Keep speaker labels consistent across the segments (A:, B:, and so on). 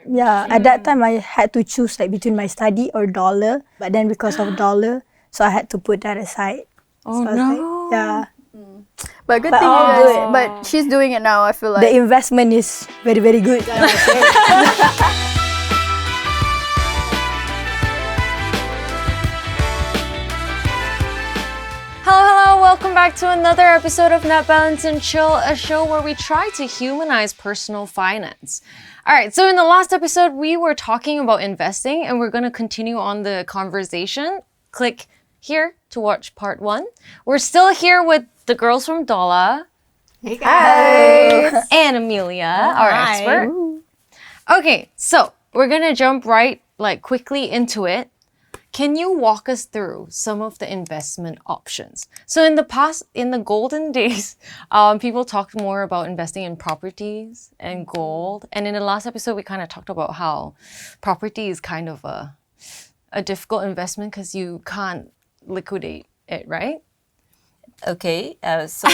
A: Yeah, at that time I had to choose like between my study or Dolla. But then because of Dolla, so I had to put that aside.
B: Oh
A: so I was
B: no.
A: like, yeah.
C: But good
A: But
C: thing you
A: all
C: guys,
A: good.
C: but she's doing it now, I feel like.
A: The investment is very, very good.
B: Hello, welcome back to another episode of Net Balance and Chill, a show where we try to humanize personal finance. All right, so in the last episode, we were talking about investing, and we're going to continue on the conversation. Click here to watch part 1. We're still here with the girls from Dolla.
D: Hey guys!
B: And Amelia, our expert. Okay, so we're going to jump quickly into it. Can you walk us through some of the investment options? So in the past, in the golden days, people talked more about investing in properties and gold. And in the last episode, we kind of talked about how property is kind of a difficult investment because you can't liquidate it, right?
D: Okay, so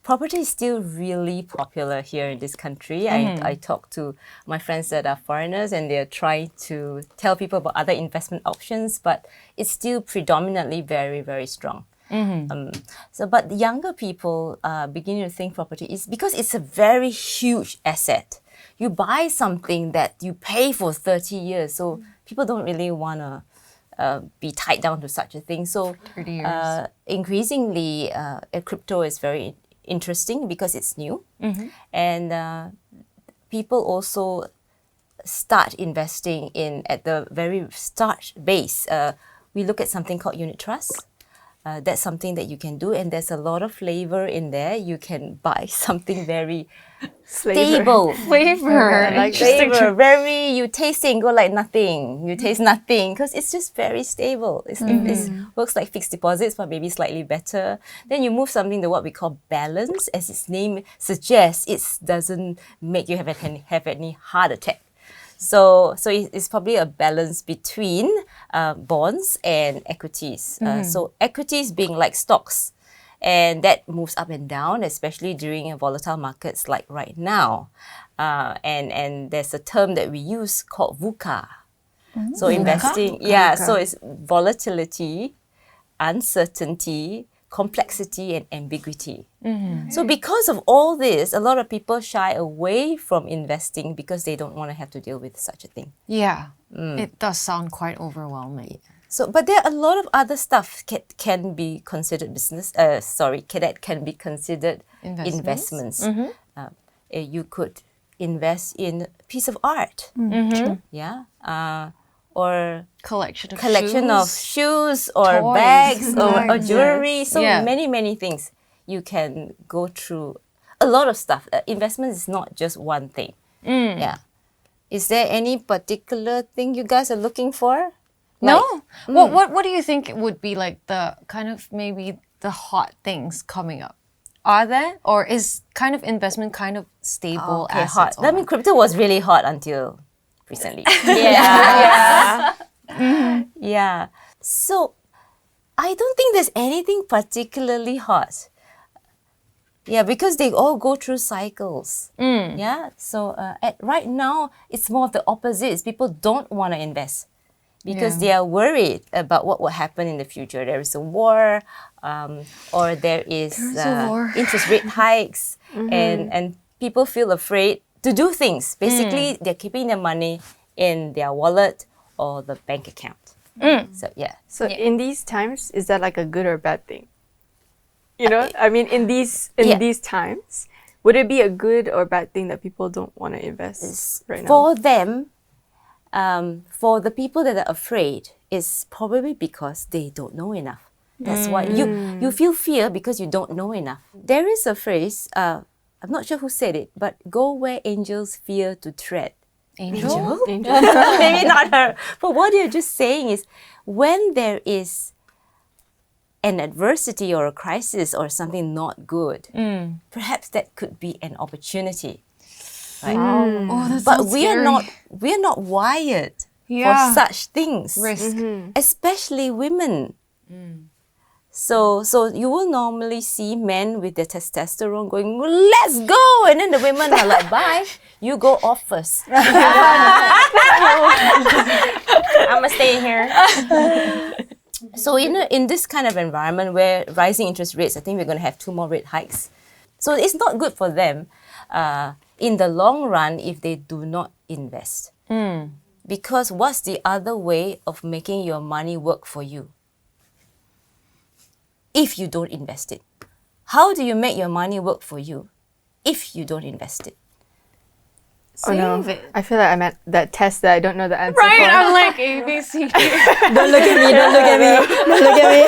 D: property is still really popular here in this country. I talk to my friends that are foreigners and they're trying to tell people about other investment options, but it's still predominantly very, very strong. But the younger people beginning to think property is because it's a very huge asset. You buy something that you pay for 30 years, so people don't really want to be tied down to such a thing. So
B: 30 years.
D: Increasingly, crypto is very interesting because it's new, and people also start investing in at the very start base. We look at something called unit trust. That's something that you can do, and there's a lot of flavor in there. You can buy something very stable.
B: Flavor.
D: Flavor, very, you taste it and go like nothing. You taste nothing because it's just very stable. It works like fixed deposits, but maybe slightly better. Then you move something to what we call balance. As its name suggests, it doesn't make you have any heart attack. So it's probably a balance between bonds and equities. So equities being like stocks, and that moves up and down, especially during volatile markets like right now. And there's a term that we use called VUCA. So investing, so it's volatility, uncertainty, complexity, and ambiguity. So because of all this, a lot of people shy away from investing because they don't want to have to deal with such a thing.
B: Yeah, it does sound quite overwhelming.
D: So, but there are a lot of other stuff can be considered that can be considered investments. You could invest in a piece of art, or collection of shoes or
B: toys,
D: bags or jewelry. So many things. You can go through a lot of stuff. Investment is not just one thing. Yeah. Is there any particular thing you guys are looking for?
B: No. What do you think would be like the kind of maybe the hot things coming up? Are there? Or is kind of investment kind of stable assets?
D: Hot. I mean, crypto was really hot until recently. Yeah. So I don't think there's anything particularly hot. Yeah, because they all go through cycles. Yeah. So right now, it's more of the opposite. People don't want to invest because they are worried about what will happen in the future. There is a war, or there is interest rate hikes, and people feel afraid to do things. Basically, they're keeping their money in their wallet or the bank account. So
C: in these times, is that like a good or bad thing? You know, I mean, in these times, would it be a good or bad thing that people don't want to invest right now?
D: For them, for the people that are afraid, it's probably because they don't know enough. That's why you feel fear because you don't know enough. There is a phrase, I'm not sure who said it, but go where angels fear to tread. Angel? Maybe not her. But what you're just saying is when there is an adversity or a crisis or something not good, perhaps that could be an opportunity. Right? But we are not wired for such things.
B: Risk.
D: Especially women. So you will normally see men with their testosterone going, let's go! And then the women are like, bye, you go off first. I'm gonna stay here. So in this kind of environment where rising interest rates, I think we're gonna have 2 more rate hikes. So it's not good for them in the long run if they do not invest. Because what's the other way of making your money work for you if you don't invest it? How do you make your money work for you if you don't invest it?
B: Save it.
C: I feel like I'm at that test that I don't know the answer
B: Right,
C: for.
B: I'm like ABC.
A: Don't look at me. Don't look at me. Don't look at me.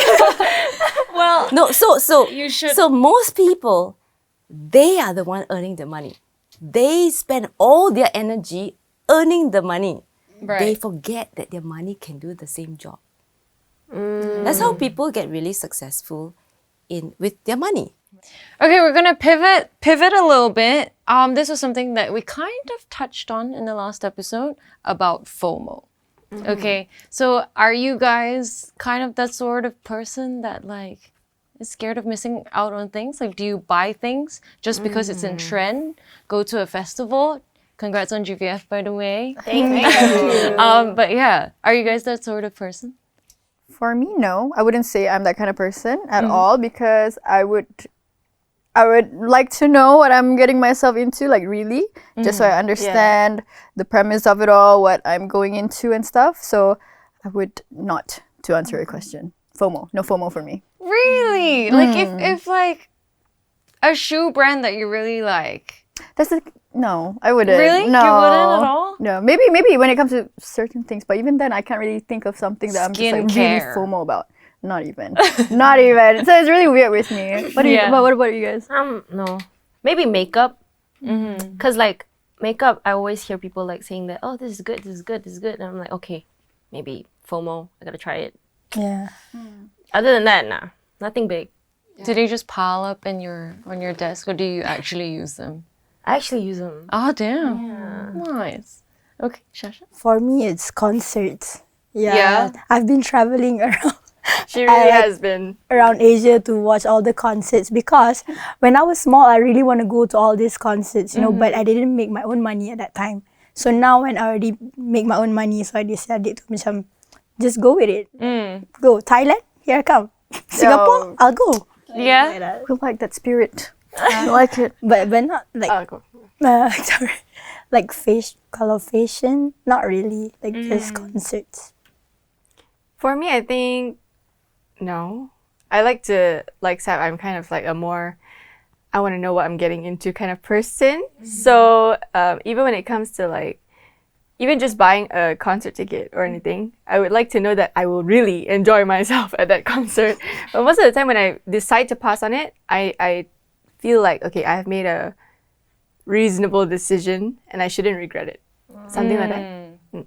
B: Well,
D: No, so
B: you should.
D: So most people, they are the one earning the money. They spend all their energy earning the money.
B: Right.
D: They forget that their money can do the same job. That's how people get really successful with their money.
B: Okay, we're gonna pivot a little bit. This was something that we kind of touched on in the last episode about FOMO. Okay, so are you guys kind of that sort of person that like is scared of missing out on things? Like, do you buy things just because it's in trend? Go to a festival? Congrats on GVF, by the way.
D: Thank you.
B: But yeah, are you guys that sort of person?
E: For me, no. I wouldn't say I'm that kind of person at all because I would like to know what I'm getting myself into, like really, just so I understand the premise of it all, what I'm going into and stuff. So I would not, to answer your question. FOMO. No FOMO for me.
B: Really? Like if like a shoe brand that you really like.
E: No, I wouldn't.
B: Really?
E: No.
B: You wouldn't at all?
E: No. Maybe when it comes to certain things, but even then I can't really think of something that I'm just like really
B: Skincare.
E: FOMO about. Not even. Not even. So it's really weird with me. What do you? What about you guys?
F: No. Maybe makeup. Because, like, makeup, I always hear people, like, saying that, oh, this is good, this is good, this is good. And I'm like, okay, maybe FOMO. I gotta try it.
A: Yeah.
F: Other than that, nah. Nothing big.
B: Do they just pile up on your desk, or do you actually use them?
F: I actually use them.
B: Oh, damn. Nice. Okay, Shasha?
A: For me, it's concerts.
B: Yeah?
A: I've been traveling around.
C: She really has been.
A: Around Asia to watch all the concerts because when I was small, I really want to go to all these concerts, you know, but I didn't make my own money at that time. So now when I already make my own money, so I decided to macam, just go with it. Go. Thailand, here I come. Singapore, I'll go.
B: Yeah?
E: I like that spirit. I like it.
A: But not like,
C: Go.
A: sorry, like color fashion, not really, like just concerts.
C: For me, I think no. I like to, like Sab, I'm kind of like a more, I want to know what I'm getting into kind of person. So even when it comes to like, even just buying a concert ticket or anything, I would like to know that I will really enjoy myself at that concert. But most of the time when I decide to pass on it, I feel like, okay, I have made a reasonable decision and I shouldn't regret it. Something like that.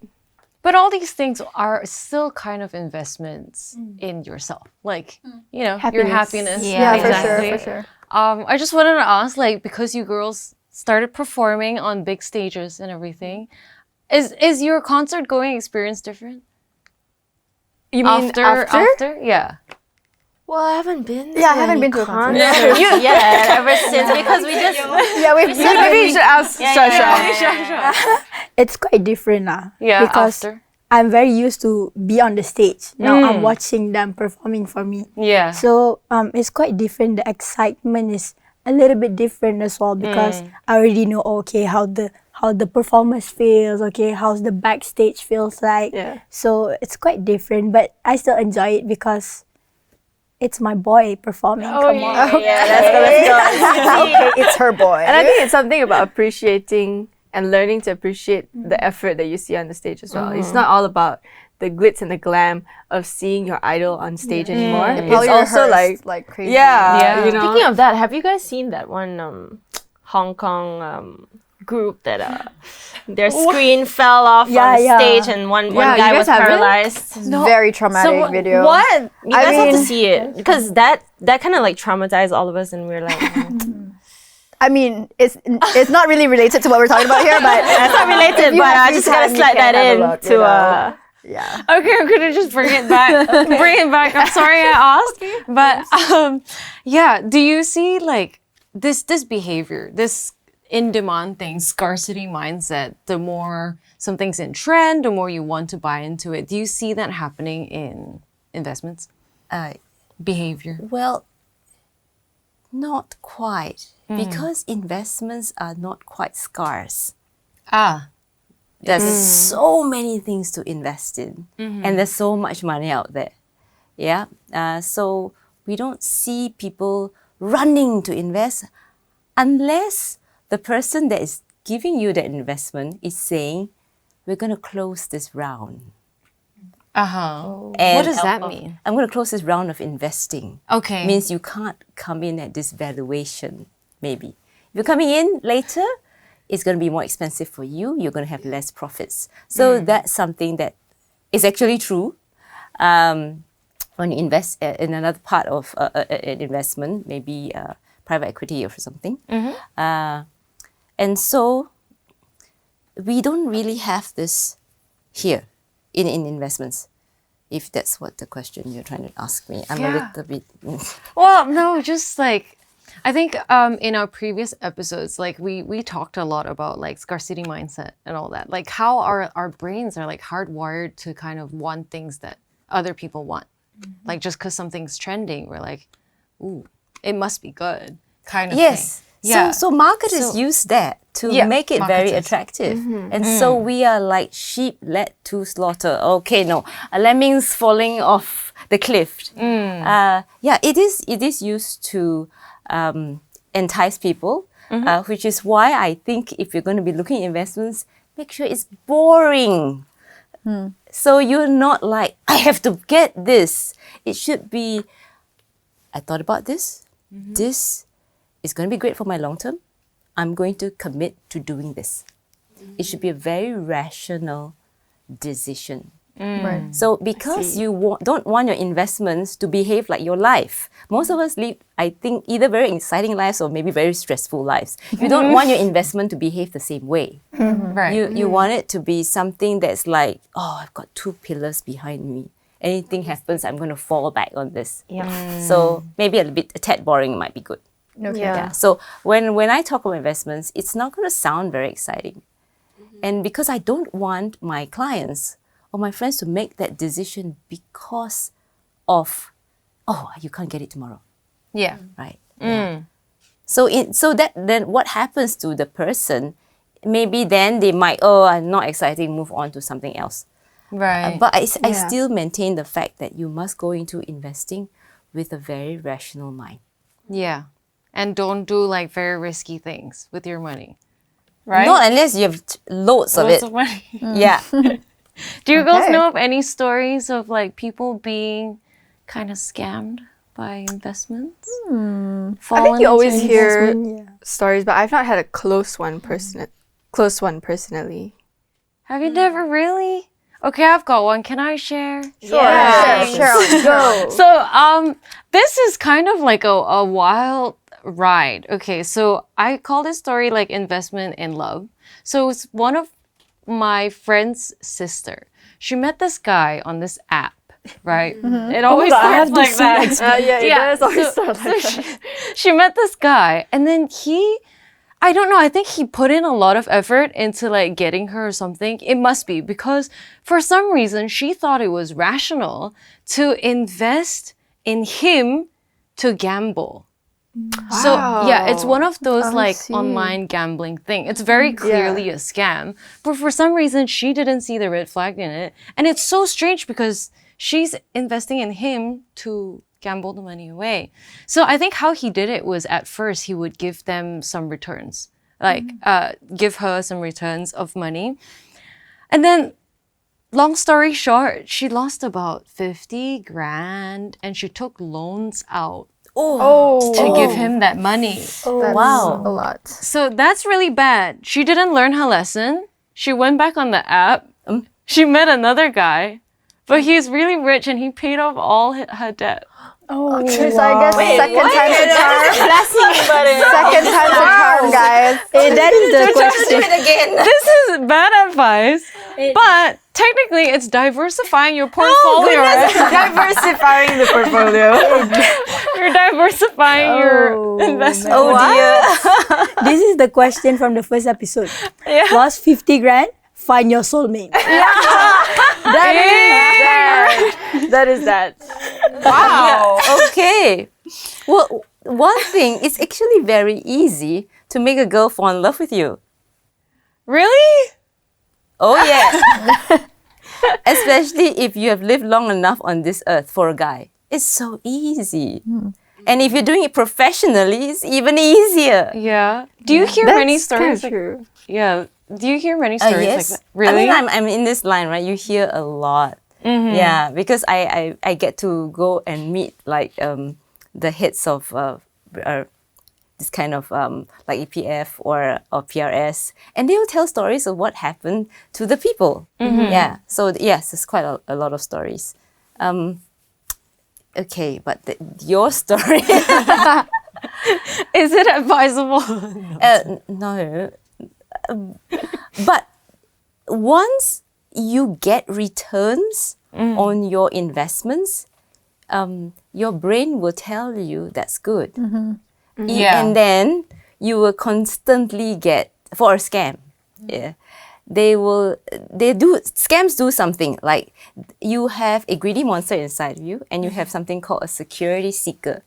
B: But all these things are still kind of investments in yourself. Like, you know, your happiness.
E: Yeah,
B: exactly.
E: for sure.
B: I just wanted to ask, like, because you girls started performing on big stages and everything, is your concert going experience different?
C: You mean
B: after? Yeah.
F: Well, I haven't been
E: Yeah, I haven't been to a concert.
F: Yeah, ever since, because we just...
E: Yeah, we've
C: Maybe you should ask Shasha.
A: It's quite different lah.
B: Yeah,
A: because
B: after.
A: I'm very used to be on the stage. Now I'm watching them performing for me.
B: Yeah.
A: So it's quite different. The excitement is a little bit different as well because I already know how the performance feels, how's the backstage feels like.
C: Yeah.
A: So it's quite different, but I still enjoy it because it's my boy performing. Come on.
F: Yeah, let's go.
E: Okay, it's her boy.
C: And I think it's something about appreciating and learning to appreciate the effort that you see on the stage as well. It's not all about the glitz and the glam of seeing your idol on stage anymore. It's also like
E: crazy.
C: yeah, you know.
F: Speaking of that, have you guys seen that one Hong Kong group that their screen fell off on stage and one guy was paralyzed?
E: Very traumatic video.
F: What? You guys have to
E: mean-
F: see it because that kind of like traumatized all of us, and we're like,
E: I mean, it's not really related to what we're talking about here, but
F: it's not related, but I just gotta slide that in to
E: yeah.
B: Okay, I'm gonna just bring it back. I'm sorry I asked, but yeah. Do you see like this behavior, this in-demand thing, scarcity mindset? The more something's in trend, the more you want to buy into it. Do you see that happening in investments? Behavior?
D: Well, not quite, because investments are not quite scarce. There's so many things to invest in, and there's so much money out there. Yeah. So we don't see people running to invest unless the person that is giving you that investment is saying, we're going to close this round. And
B: What does that mean?
D: I'm going to close this round of investing.
B: Okay.
D: Means you can't come in at this valuation, maybe. If you're coming in later, it's going to be more expensive for you. You're going to have less profits. So that's something that is actually true. When you invest in another part of an investment, maybe private equity or something. And so we don't really have this here in investments, if that's what the question you're trying to ask me. I'm a little bit...
B: Well, no, just like, I think in our previous episodes, like we talked a lot about like scarcity mindset and all that. Like how our brains are like hardwired to kind of want things that other people want. Like just because something's trending, we're like, ooh, it must be good kind of thing. Yeah.
D: So marketers use that to make it very attractive. And so we are like sheep led to slaughter. Okay, no, a lemming's falling off the cliff. It is used to entice people, which is why I think if you're going to be looking at investments, make sure it's boring. So you're not like, I have to get this. It should be, I thought about this. This is going to be great for my long term. I'm going to commit to doing this. It should be a very rational decision.
E: Right.
D: So because you don't want your investments to behave like your life. Most of us live, I think, either very exciting lives or maybe very stressful lives. You don't want your investment to behave the same way.
B: Right.
D: You want it to be something that's like, oh, I've got two pillars behind me. Anything happens, I'm going to fall back on this. So maybe a tad boring might be good.
E: Okay.
D: Yeah. So when I talk about investments, it's not going to sound very exciting. And because I don't want my clients or my friends to make that decision because of, oh, you can't get it tomorrow.
B: Yeah.
D: Right. Yeah. So that then what happens to the person, maybe then they might, oh, I'm not exciting, move on to something else.
B: Right.
D: But I still maintain the fact that you must go into investing with a very rational mind.
B: Yeah. And don't do like very risky things with your money. Right?
D: Not unless you have loads of it.
B: Lots of money.
D: Yeah.
B: Do you girls know of any stories of like people being kind of scammed by investments?
C: I think you always hear stories, but I've not had a close one personally.
B: Have you never really? Okay, I've got one. Can I share?
C: Share on. Go.
B: So this is kind of like a wild ride. Okay, so I call this story like investment in love. So it's one of my friend's sister. She met this guy on this app, right? It always starts like that.
C: It does always start like that.
B: She met this guy, and then I don't know, I think he put in a lot of effort into like getting her or something. It must be because for some reason she thought it was rational to invest in him to gamble. So yeah, it's one of those like online gambling thing. It's very clearly a scam, but for some reason she didn't see the red flag in it. And it's so strange because she's investing in him to gamble the money away. So I think how he did it was at first he would give them some returns, like give her some returns of money. And then long story short, she lost about 50 grand and she took loans out to give him that money.
E: That's a lot.
B: So that's really bad. She didn't learn her lesson. She went back on the app. She met another guy, but he's really rich and he paid off all her debt.
E: So I guess second time's a charm. Second time's a charm, guys.
A: That is the question.
B: This is bad advice, but technically it's diversifying your portfolio.
C: Diversifying the portfolio.
B: You're diversifying your investment.
A: This is the question from the first episode. Lost 50 grand, find your soulmate.
C: That is that.
D: Wow. Okay. Well, one thing, it's actually very easy to make a girl fall in love with you.
B: Really?
D: Oh, yeah. Especially if you have lived long enough on this earth for a guy. It's so easy. And if you're doing it professionally, it's even easier.
B: Yeah. Do you hear many stories?
C: True.
B: Yeah. Do you hear many stories
D: Yes.
B: like that? Really?
D: I mean, I'm in this line, right? You hear a lot. Yeah, because I get to go and meet like the heads of this kind of like EPF or PRS, and they will tell stories of what happened to the people. Yeah, so yes, it's quite a lot of stories. Okay, but your story.
B: Is it advisable?
D: No. But once you get returns on your investments, your brain will tell you that's good.
B: Yeah.
D: And then you will constantly get, for a scam, scams do something like you have a greedy monster inside of you and you have something called a security seeker.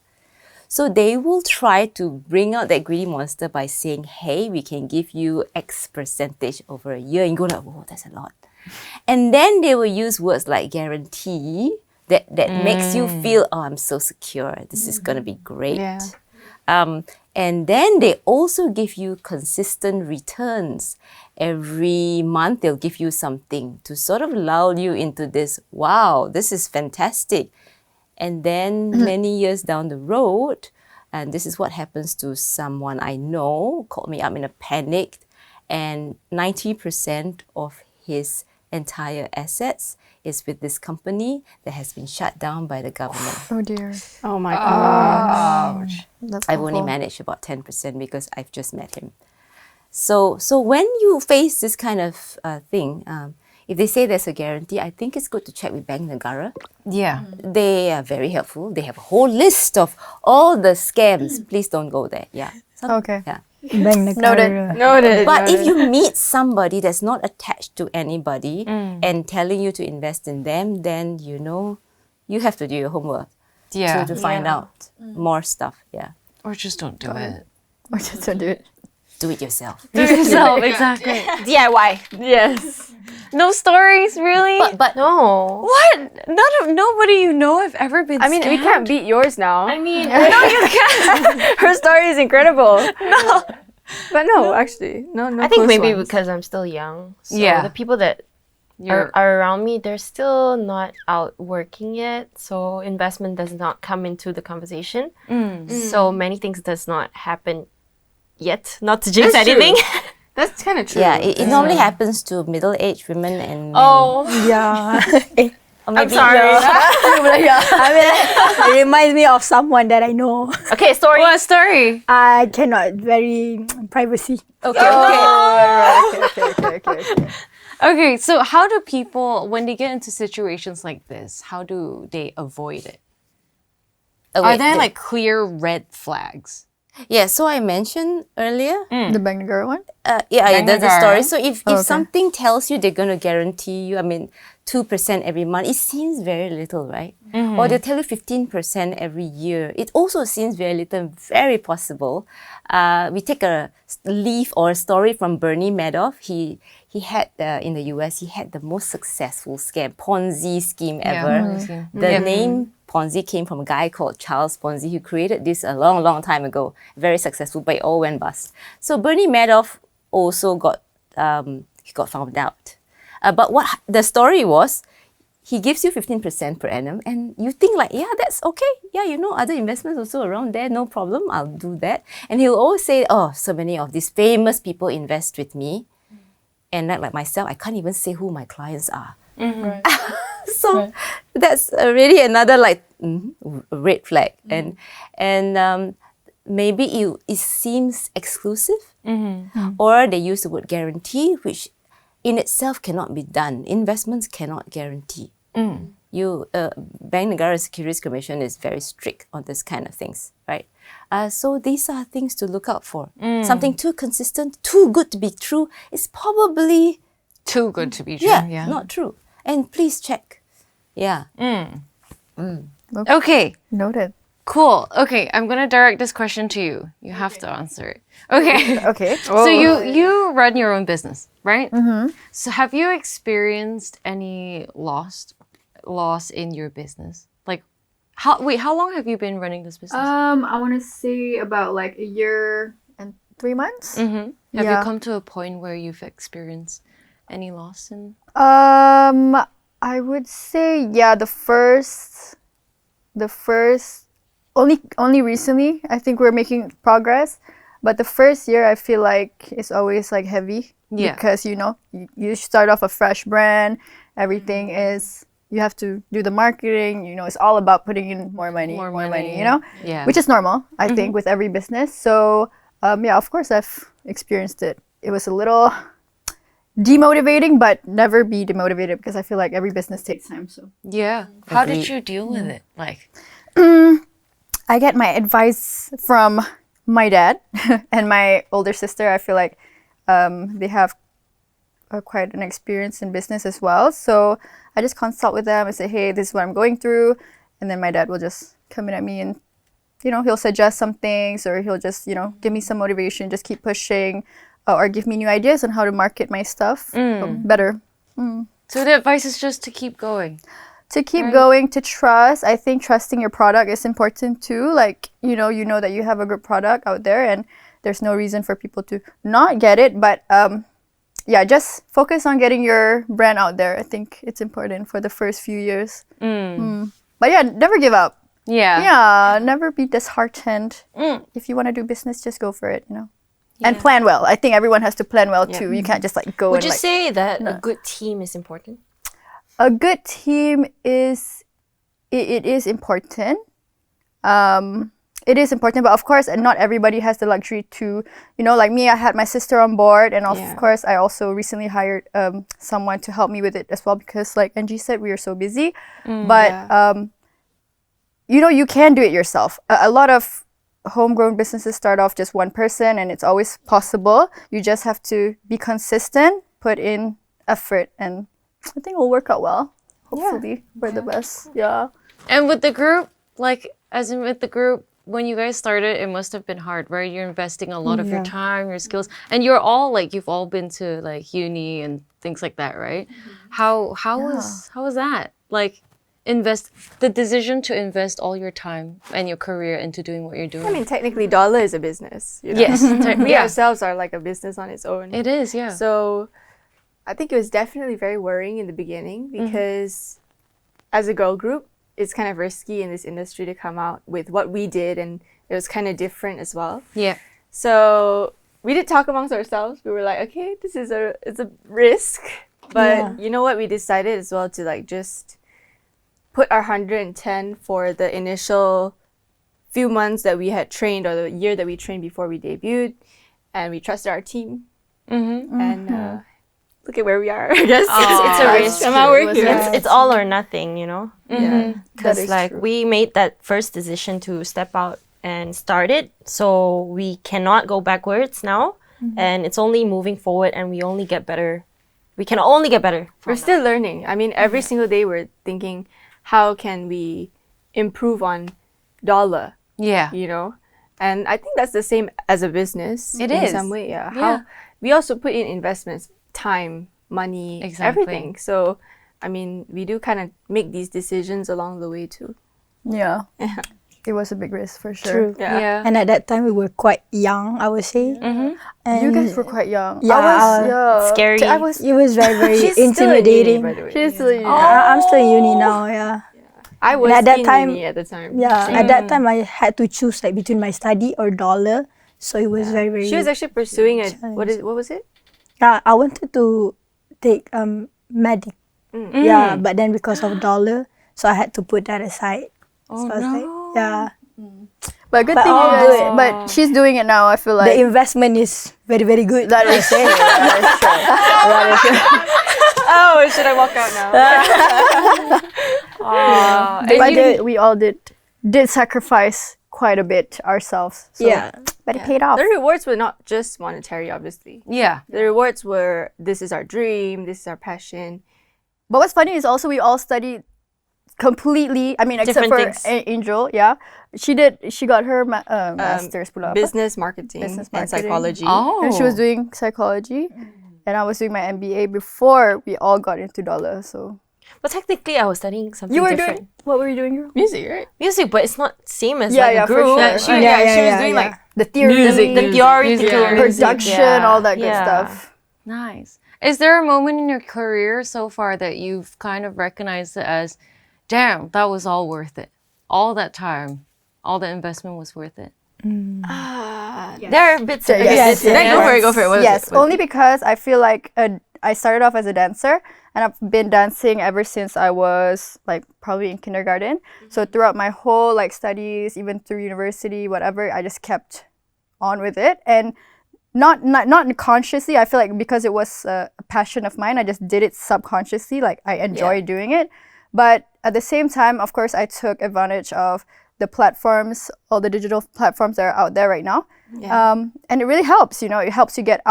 D: So they will try to bring out that greedy monster by saying, hey, we can give you X percentage over a year. And you go like, whoa, that's a lot. And then they will use words like guarantee that makes you feel, oh, I'm so secure. This is going to be great.
C: Yeah.
D: And then they also give you consistent returns. Every month they'll give you something to sort of lull you into this, wow, this is fantastic. And then many years down the road, and this is what happens to someone I know, called me up in a panic, and 90% of his entire assets is with this company that has been shut down by the government.
E: Oh dear.
C: Oh my god.
E: That's
D: I've only
E: awful.
D: managed about 10% because I've just met him. So when you face this kind of thing, if they say there's a guarantee, I think it's good to check with Bank Negara.
B: Yeah.
D: They are very helpful. They have a whole list of all the scams. Please don't go there. Yeah.
E: Okay.
D: Yeah.
E: Noted.
C: Noted.
D: But if you meet somebody that's not attached to anybody and telling you to invest in them, then you know you have to do your homework
B: Yeah.
D: to find out more stuff. Yeah.
B: Or just don't do it.
E: Or just don't do it.
D: Do it yourself.
B: Do it yourself, exactly.
F: DIY.
C: yes.
B: No stories, really?
D: But
F: No.
B: What? Nobody you know have ever been
C: I mean, we
B: scammed?
C: can't beat yours now.
F: I mean,
C: Her story is incredible. No. But no, actually, no.
F: I think
C: close
F: maybe
C: ones.
F: because I'm still young. So
B: Yeah.
F: the people that
B: You're-
F: are around me, they're still not out working yet. So investment does not come into the conversation. So many things does not happen yet. Not to jinx
C: That's true.
F: anything.
C: That's kind of true.
D: yeah, it normally happens to middle-aged women and men.
F: Oh,
A: Yeah.
D: Or maybe
F: sorry.
A: I mean, it reminds me of someone that I know.
F: okay, story.
B: What story?
A: I cannot, very privacy.
D: Okay.
B: Okay, so how do people, when they get into situations like this, how do they avoid it?
D: Oh,
B: Are
D: wait,
B: there like clear red flags?
D: Yeah, so I mentioned earlier.
E: The Bank Negara one?
D: That's the
B: Negara.
D: story. So if
E: Okay.
D: something tells you they're going to guarantee you, 2% every month, it seems very little, right? Or they tell you 15% every year. It also seems very little and very possible. We take a leaf or a story from Bernie Madoff. He had, in the US, he had the most successful scam, Ponzi scheme ever.
B: Ponzi.
D: The name Ponzi came from a guy called Charles Ponzi who created this a long, long time ago. Very successful, but it all went bust. So Bernie Madoff also got found out. But what the story was, he gives you 15% per annum, and you think like, yeah, that's okay. Yeah, other investments also around there, no problem. I'll do that. And he'll always say, oh, so many of these famous people invest with me, and not like myself, I can't even say who my clients are. So that's really another red flag, and maybe it seems exclusive, or they use the word guarantee, which in itself cannot be done. Investments cannot guarantee. Bank Negara Securities Commission is very strict on this kind of things, right? So these are things to look out for. Something too consistent, too good to be true is probably
B: too good to be true.
D: Yeah, not true. And please check. Yeah.
B: Okay.
E: Noted.
B: Cool. Okay, I'm gonna direct this question to you. You have to answer it. Okay.
E: Okay.
B: So you run your own business, right? So have you experienced any loss in your business? Like, how long have you been running this business?
E: I want to say about like a year and 3 months.
B: Have you
E: yeah.
B: come to a point where you've experienced any loss in?
E: I would say the first only recently I think we're making progress, but the first year I feel like it's always like heavy because you start off a fresh brand, everything is you have to do the marketing, it's all about putting in more money, which is normal I think with every business. So of course I've experienced it. It was a little demotivating, but never be demotivated because I feel like every business takes time. So
B: how did you deal with it? Like,
E: I get my advice from my dad and my older sister. I feel like they have quite an experience in business as well. So I just consult with them and say, hey, this is what I'm going through. And then my dad will just come in at me and, he'll suggest some things, or he'll just, give me some motivation, just keep pushing, or give me new ideas on how to market my stuff better.
B: So the advice is just to keep going.
E: To keep going, to trust. I think trusting your product is important too. Like, you know that you have a good product out there and there's no reason for people to not get it. But just focus on getting your brand out there. I think it's important for the first few years. But never give up. Yeah, never be disheartened. If you want to do business, just go for it, And plan well. I think everyone has to plan well too. You can't just go
F: Would
E: and
F: you say that a good team is important?
E: A good team is important. It is important, but of course, not everybody has the luxury to, like me, I had my sister on board, and of course, I also recently hired someone to help me with it as well because, like Angie said, we are so busy. But you can do it yourself. A lot of homegrown businesses start off just one person, and it's always possible. You just have to be consistent, put in effort, and I think it'll work out well. Hopefully, we're the best. Yeah.
B: And with the group, with the group, when you guys started, it must have been hard, right? You're investing a lot of your time, your skills, and you've all been to uni and things like that, right? How was that? Like, the decision to invest all your time and your career into doing what you're doing.
C: I mean, technically, Dolla is a business.
B: Yes.
C: We ourselves are like a business on its own.
B: It is, yeah.
C: So I think it was definitely very worrying in the beginning because as a girl group, it's kind of risky in this industry to come out with what we did, and it was kind of different as well.
B: Yeah.
C: So we did talk amongst ourselves. We were like, okay, it's a risk, but you know what? We decided as well to just put our 110 for the initial few months that we had trained, or the year that we trained before we debuted, and we trusted our team. And look at where we are. I guess
F: it's a risk.
C: Somehow we're here.
F: It's all or nothing,
C: Yeah,
F: Because we made that first decision to step out and start it, so we cannot go backwards now, and it's only moving forward, and we only get better. We can only get better.
C: We're still learning. I mean, every single day we're thinking, how can we improve on Dolla?
B: Yeah.
C: And I think that's the same as a business.
B: It
C: in
B: is.
C: some way. Yeah. How we also put in investments, time, money, everything. So, I mean, we do kind of make these decisions along the way too.
E: Yeah. It was a big risk for sure.
A: True.
C: Yeah.
A: And at that time, we were quite young, I would say. And
E: You guys were quite young.
A: Yeah,
E: I was
F: Scary.
A: It was very, very
C: She's still in
A: intimidating.
C: uni, by the way.
E: She's still young.
A: I'm still in uni now, yeah.
C: I was
A: at that
C: in
A: time-
C: uni at the time.
A: Yeah, at that time, I had to choose between my study or Dolla. So it was very, very...
C: She was actually pursuing what was it?
A: I wanted to take medic. Yeah, but then because of Dolla, so I had to put that aside.
B: Oh,
A: So I was like, yeah.
E: But good
A: But
E: thing you
A: all
E: guys.
A: good.
E: But she's doing it now. I feel like
A: The investment is very, very good.
E: that is true. That is true.
C: Oh, should I walk out now?
E: But we all did sacrifice quite a bit ourselves. So,
A: Yeah.
E: but it paid off.
C: The rewards were not just monetary, obviously.
B: Yeah.
C: The rewards were, this is our dream, this is our passion.
E: But what's funny is also we all studied completely. I mean, except
F: Different
E: for
F: things.
E: Angel. Yeah, she got her master's pula apa?
C: Business marketing,
E: Business
C: and
E: marketing.
C: psychology.
B: Oh.
E: And she was doing psychology, and I was doing my MBA before we all got into Dolla. So
F: But technically, I was studying something
E: you were
F: different.
E: doing what were you doing?
C: Music, right?
F: Music, but it's not same as
E: Yeah,
F: like
E: yeah,
F: a
E: for
F: group.
E: sure.
C: She was doing like
E: The theory,
F: The theoretical
C: Yeah.
E: production, all that good
F: Yeah.
E: stuff.
B: Nice. Is there a moment in your career so far that you've kind of recognized it as, damn, that was all worth it? All that time, all the investment was worth it?
F: There are bits of
E: Yes,
F: it.
E: yes,
C: Go for it, go for it. What is
E: Yes,
C: it? What is
E: only because I feel like I started off as a dancer and I've been dancing ever since I was like probably in kindergarten. So throughout my whole like studies, even through university, whatever, I just kept on with it and not consciously. I feel like because it was a passion of mine, I just did it subconsciously. Like I enjoy doing it, but at the same time, of course, I took advantage of the platforms, all the digital platforms that are out there right now. And it really helps, you know, it helps you get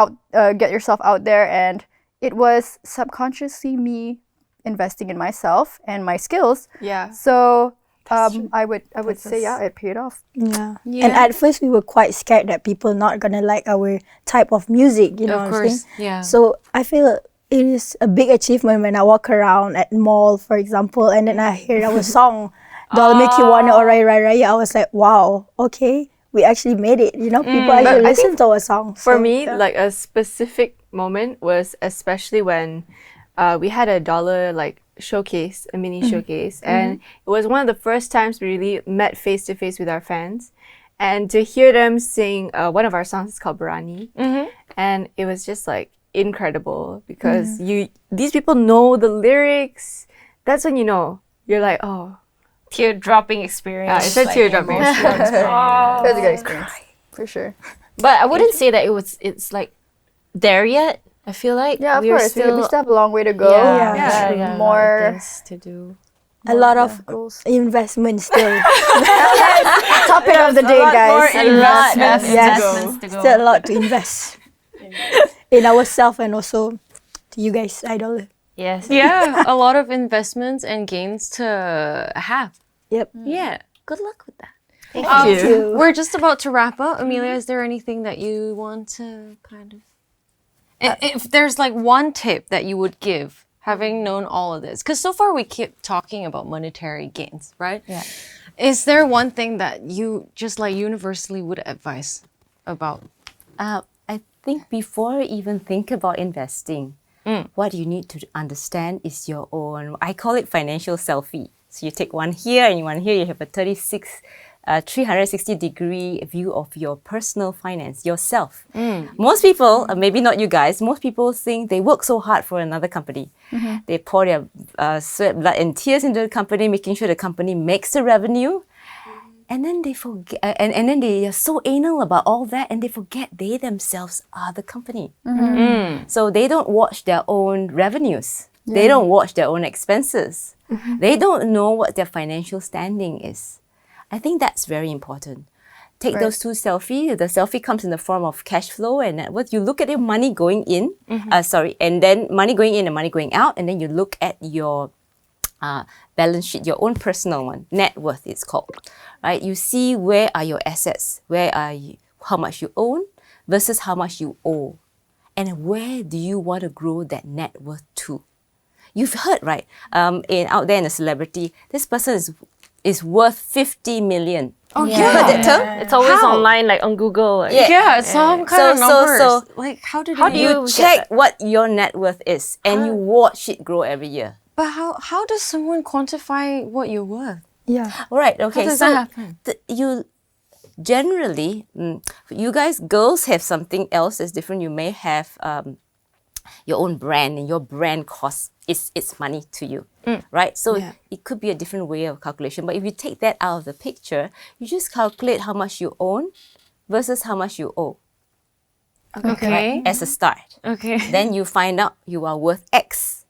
E: yourself out there. And it was subconsciously me investing in myself and my skills.
C: Yeah.
E: So I would say, yeah, it paid off.
A: Yeah. And at first we were quite scared that people not gonna like our type of music, you know
B: Of
A: what I'm
B: course,
A: saying?
B: yeah.
A: So I feel it is a big achievement when I walk around at mall, for example, and then I hear our song, Dolla Make You Wanna or Raya Raya Raya. I was like, wow, okay, we actually made it. You know, people actually
C: But I
A: listen to our song.
C: For
A: So,
C: me,
A: yeah.
C: like a specific moment was especially when we had a Dolla like showcase, a mini showcase, and it was one of the first times we really met face to face with our fans, and to hear them sing one of our songs is called Berani, and it was just like incredible because these people know the lyrics. That's when you know you're like, oh,
F: Tear-dropping experience.
C: it's a
F: like,
C: teardropping experience.
E: It was a good experience, for sure.
F: But I wouldn't say that it's like there yet. I feel like
E: Yeah, of
F: we're
E: course.
F: still
E: We still have a long way to go.
F: yeah,
E: More
F: things to do.
A: a lot of
E: goals.
A: investment still.
E: Topic of the day, guys.
F: Investments to go.
A: Still a lot to invest in ourselves and also to you guys, Idol.
F: Yes.
B: Yeah, a lot of investments and gains to have.
A: Yep.
B: Yeah. Good luck with that.
C: Thank you.
B: We're just about to wrap up. Amelia, is there anything that you want to kind of... If there's like one tip that you would give, having known all of this, because so far we keep talking about monetary gains, right?
D: Yeah.
B: Is there one thing that you just like universally would advise about?
D: I think before you even think about investing, what you need to understand is your own, I call it financial selfie. So you take one here and one here, you have a 360-degree view of your personal finance, yourself. Most people, maybe not you guys, most people think they work so hard for another company. They pour their sweat, blood and tears into the company, making sure the company makes the revenue. And then they forget, and then they are so anal about all that, and they forget they themselves are the company. So they don't watch their own revenues. They don't watch their own expenses. They don't know what their financial standing is. I think that's very important. Take those two selfies. The selfie comes in the form of cash flow and net worth. You look at your money going in, and then money going in and money going out, and then you look at your balance sheet, your own personal one, net worth it's called, right? You see where are your assets, where are you, how much you own versus how much you owe, and where do you want to grow that net worth to? You've heard, right? Out there in a celebrity, this person is worth 50 million.
B: Oh,
D: You heard that term?
F: It's always
B: How?
F: online, like on Google. Like,
B: Yeah, some kind of numbers.
D: So
B: like, how do
D: you check what your net worth is and you watch it grow every year.
B: But how does someone quantify what you're worth?
A: Yeah.
D: All right, okay.
B: How does
D: so
B: that happen?
D: You generally, you guys, girls have something else that's different. You may have your own brand, and your brand costs it's money to you, right? So it could be a different way of calculation. But if you take that out of the picture, you just calculate how much you own versus how much you owe.
B: Okay.
D: As a start.
B: Okay.
D: Then you find out you are worth X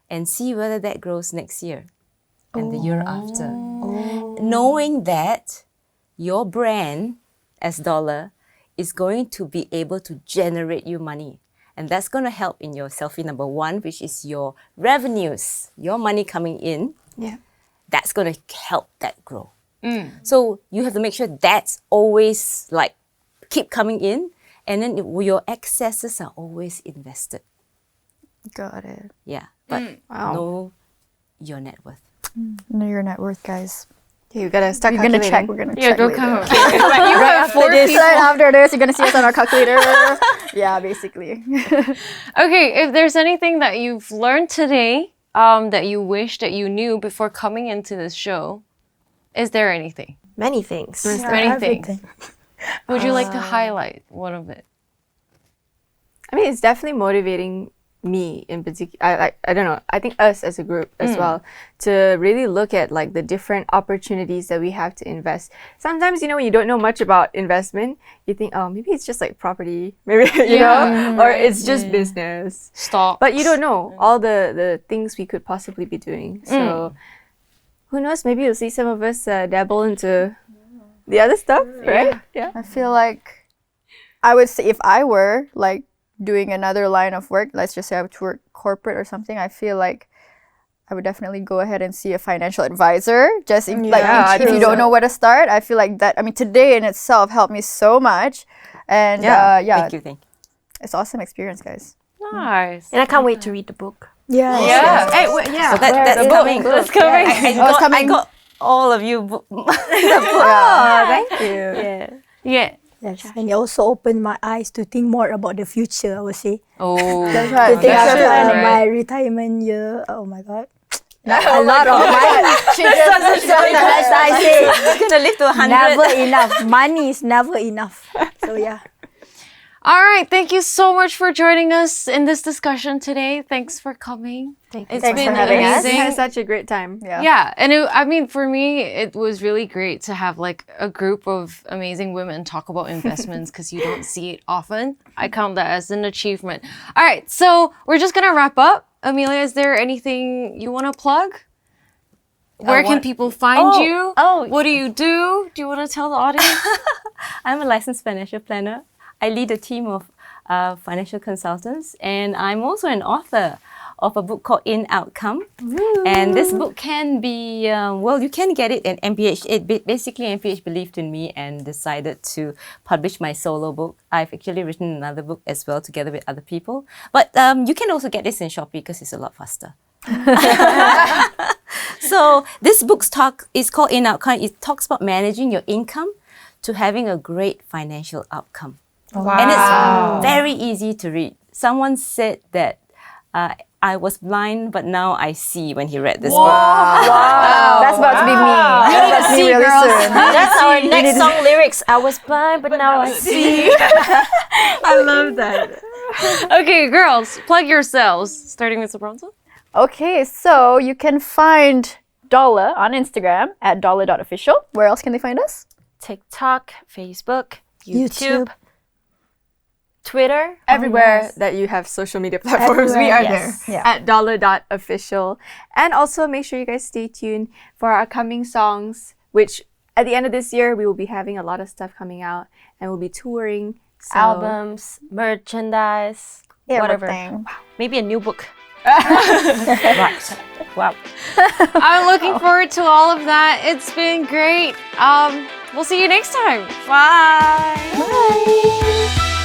D: and see whether that grows next year and the year after. Knowing that, your brand as Dolla is going to be able to generate you money. And that's going to help in your selfie number 1, which is your revenues, your money coming in.
C: Yeah.
D: That's going to help that grow. So you have to make sure that's always like keep coming in, and then your excesses are always invested.
E: Got it.
D: Yeah, but know your net worth.
E: Know your net worth, guys.
C: Okay, you gotta start
E: We're gonna
C: calculating.
E: check. We're gonna
B: Yeah,
E: check.
B: go
E: later.
B: come. You have 4
E: This
B: people.
E: right after this, you're gonna see us on our calculator. Yeah, basically.
B: Okay, if there's anything that you've learned today that you wish that you knew before coming into this show, is there anything?
F: Many things.
B: Many things.
A: everything.
B: Would you like to highlight one of it?
C: I mean, it's definitely motivating me in particular. I don't know. I think us as a group as well to really look at like the different opportunities that we have to invest. Sometimes, when you don't know much about investment, you think, oh, maybe it's just like property, maybe you know, or it's just business.
B: Stop.
C: But you don't know all the things we could possibly be doing. So who knows? Maybe you'll see some of us dabble into the other stuff, right? Yeah.
E: I feel like I would say if I were like doing another line of work, let's just say I would work corporate or something, I feel like I would definitely go ahead and see a financial advisor. Just if you don't know where to start, I feel like that. I mean, today in itself helped me so much, and
D: Thank you.
E: it's awesome experience, guys.
B: Nice.
F: And I can't wait to read the book.
A: Yeah.
B: Yeah.
C: Hey, yeah.
D: So that's coming.
B: That's coming.
D: I got all of you.
C: Thank you.
F: Yeah.
B: Yeah.
A: Yes. And it also opened my eyes to think more about the future, I would say.
B: Oh.
E: That's right.
A: To think
E: That's
A: after
E: right.
A: my retirement year. Oh my God. A lot of money.
E: She just
A: As I say,
D: You're gonna live to 100.
A: never enough. Money is never enough. So yeah.
B: All right. Thank you so much for joining us in this discussion today. Thanks for coming. It's
E: Thanks
B: been
E: for having us.
C: We
B: amazing.
C: had such a great time.
B: Yeah, and I mean, for me, it was really great to have like a group of amazing women talk about investments because you don't see it often. I count that as an achievement. All right, so we're just gonna wrap up. Amelia, is there anything you want to plug? Where can people find you? What do you do? Do you want to tell the audience?
D: I'm a licensed financial planner. I lead a team of financial consultants, and I'm also an author of a book called In Outcome. And this book can be, you can get it in MPH. Basically, MPH believed in me and decided to publish my solo book. I've actually written another book as well together with other people. But you can also get this in Shopee because it's a lot faster. So this book's talk is called In Outcome. It talks about managing your income to having a great financial outcome. And it's very easy to read. Someone said that I was blind, but now I see when he read this book.
E: That's about to be me. That's me really soon.
F: That's our next song lyrics. I was blind, but now I see.
C: I love that.
B: Okay, girls, plug yourselves. Starting with Sabronza.
E: Okay, so you can find Dolla on Instagram at dolla.official. Where else can they find us?
F: TikTok, Facebook,
A: YouTube.
F: YouTube, Twitter.
C: Everywhere that you have social media platforms, we are there at Dolla.official. And also make sure you guys stay tuned for our upcoming songs, which at the end of this year, we will be having a lot of stuff coming out and we'll be touring. So
F: Albums, merchandise, whatever.
E: Everything.
F: Maybe a new book. Right. Wow.
B: I'm looking forward to all of that. It's been great. We'll see you next time. Bye.
E: Bye.